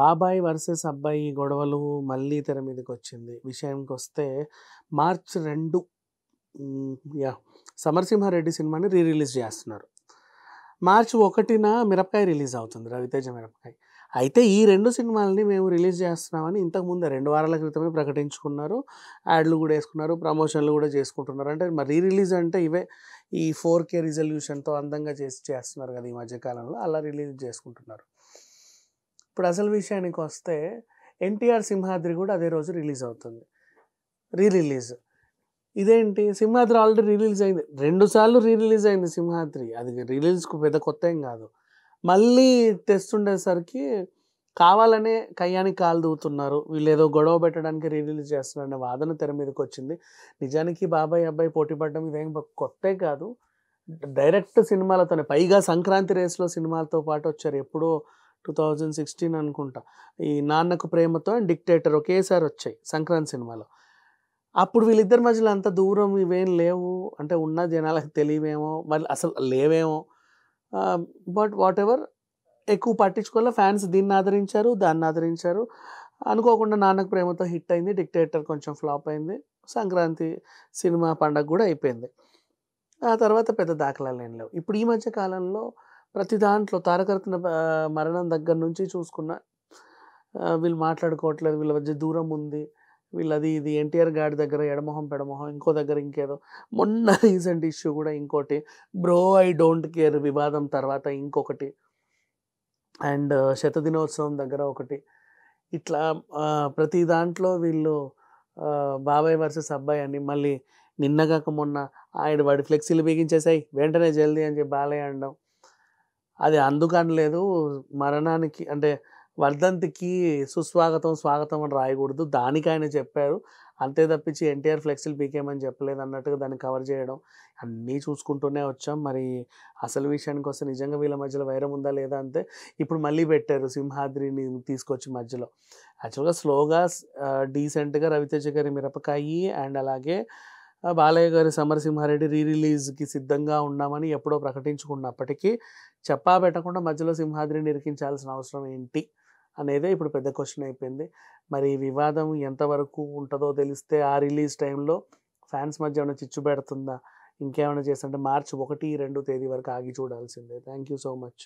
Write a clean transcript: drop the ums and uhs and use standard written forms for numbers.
బాబాయ్ వర్సెస్ అబ్బాయి గొడవలు మళ్ళీ తెర మీదకొచ్చింది. విషయానికొస్తే మార్చ్ 2 యాహ్! 'సమరసింహారెడ్డి' సినిమాని రిలీజ్ చేస్తున్నారు. మార్చ్ 1న 'మిరపకాయ' రిలీజ్ అవుతుంది. 'రవితేజ మిరపకాయ్.' అయితే ఈ 2 సినిమాలని మేము రిలీజ్ చేస్తున్నామని ఇంతకుముందే 2 వారాల క్రితమే ప్రకటించుకున్నారు. యాడ్లు కూడా ఏసుకున్నారు. ప్రమోషన్‌లు కూడా చేసుకుంటున్నారు. అంటే మరి రిలీజ్ అంటే ఇవే ఈ 4K రిజల్యూషన్‌తో అందంగా చేస్తున్నారు కదా! ఈ మధ్య కాలంలో అలా రిలీజ్ చేసుకుంటున్నారు. ఇప్పుడు అసలు విషయానికొస్తే 'ఎన్టీఆర్ సింహాద్రి' కూడా అదే రోజు రిలీజ్ అవుతుంది. రిలీజ్. ఇదేంటి 'సింహాద్రి' ఆల్రెడీ రిలీజ్ అయింది. 2 సార్లు రిలీజ్ అయింది 'సింహాద్రి.' అది రిలీజ్‌కు పెద్ద కొత్తేం కాదు. మళ్ళీ తెస్తుండేసరికి కావాలనే కయ్యానికి కాలు దువ్వుతున్నారు. వీళ్ళేదో గొడవ పెట్టడానికి రిలీజ్ చేస్తున్నారనే వాదన తెర మీదకొచ్చింది. నిజానికి బాబాయ్, అబ్బాయి పోటీ పడడం ఇదేం కొత్తే కాదు. డైరెక్ట్ సినిమాలతోనే పైగా సంక్రాంతి రేస్‌లో సినిమాలతో పాటు వచ్చారు. ఎప్పుడో 2016 అనుకుంటా. ఈ 'నాన్నకు ప్రేమతో' అండ్ 'డిక్టేటర్' ఒకేసారి వచ్చాయి సంక్రాంతి సినిమాలో. అప్పుడు వీళ్ళిద్దరి మధ్యలో అంత దూరం ఇవేం లేవు. అంటే ఉన్న జనాలకు తెలియవేమో, మళ్ళీ అసలు లేవేమో. బట్ వాటెవర్ ఎక్కువ పట్టించుకోలే. ఫ్యాన్స్ దీన్ని ఆదరించారు, దాన్ని ఆదరించారు. అనుకోకుండా 'నాన్నకు ప్రేమతో' హిట్ అయింది. 'డిక్టేటర్' కొంచెం ఫ్లాప్ అయింది. సంక్రాంతి సినిమా పండగ కూడా అయిపోయింది. ఆ తర్వాత పెద్ద దాఖలాలేం లేవు. ఇప్పుడు ఈ మధ్య కాలంలో ప్రతి దాంట్లో 'తారక రత్న' మరణం దగ్గర నుంచి చూసుకున్నా వీళ్ళు మాట్లాడుకోవట్లేదు. వీళ్ళ మధ్య దూరం ఉంది. వీళ్ళది ఇది 'ఎన్టీఆర్' గాడి దగ్గర ఎడమొహం, పెడమొహం, ఇంకో దగ్గర ఇంకేదో. మొన్న రీసెంట్ ఇష్యూ కూడా ఇంకోటి 'బ్రో ఐ డోంట్ కేర్' వివాదం తర్వాత ఇంకొకటి. అండ్ శతదినోత్సవం దగ్గర ఒకటి. ఇట్లా ప్రతి దాంట్లో వీళ్ళు బాబాయ్ వర్సెస్ అబ్బాయి అని మళ్ళీ నిన్న గాక మొన్న వాడి ఫ్లెక్సీలు బిగించేసాయి వెంటనే జల్దీ అని చెప్పి బాలయ్య అనడం. అది అందుకనలేదు. మరణానికి అంటే వర్ధంతికి సుస్వాగతం, స్వాగతం అని రాయకూడదు. దానికి ఆయన చెప్పారు. అంతే తప్పించి ఎన్టీఆర్ ఫ్లెక్సీలు పీకేయమని చెప్పలేదు అన్నట్టుగా దాన్ని కవర్ చేయడం. అన్నీ చూసుకుంటూనే వచ్చాం. మరి అసలు విషయానికొస్తే నిజంగా వీళ్ళ మధ్యలో వైరం ఉందా లేదా అంటే ఇప్పుడు మళ్ళీ పెట్టారు 'సింహాద్రిని' తీసుకొచ్చి మధ్యలో. యాక్చువల్‌గా స్లోగా డీసెంట్‌గా 'రవితేజ' గారి 'మిరపకాయి' అండ్ అలాగే బాలయ్య గారి 'సమరసింహారెడ్డి' రిలీజ్‌కి సిద్ధంగా ఉన్నామని ఎప్పుడో ప్రకటించుకున్నప్పటికీ చెప్పా పెట్టకుండా మధ్యలో 'సింహాద్రిని' ఇరికించాల్సిన అవసరం ఏంటి అనేదే ఇప్పుడు పెద్ద క్వెషన్ అయిపోయింది. మరి ఈ వివాదం ఎంతవరకు ఉంటదో తెలిస్తే ఆ రిలీజ్ టైంలో ఫ్యాన్స్ మధ్య ఏమైనా చిచ్చు పెడుతుందా? ఇంకేమైనా చేస్తుంటే మార్చ్ 1, 2 తేదీ వరకు ఆగి చూడాల్సిందే. Thank you so much.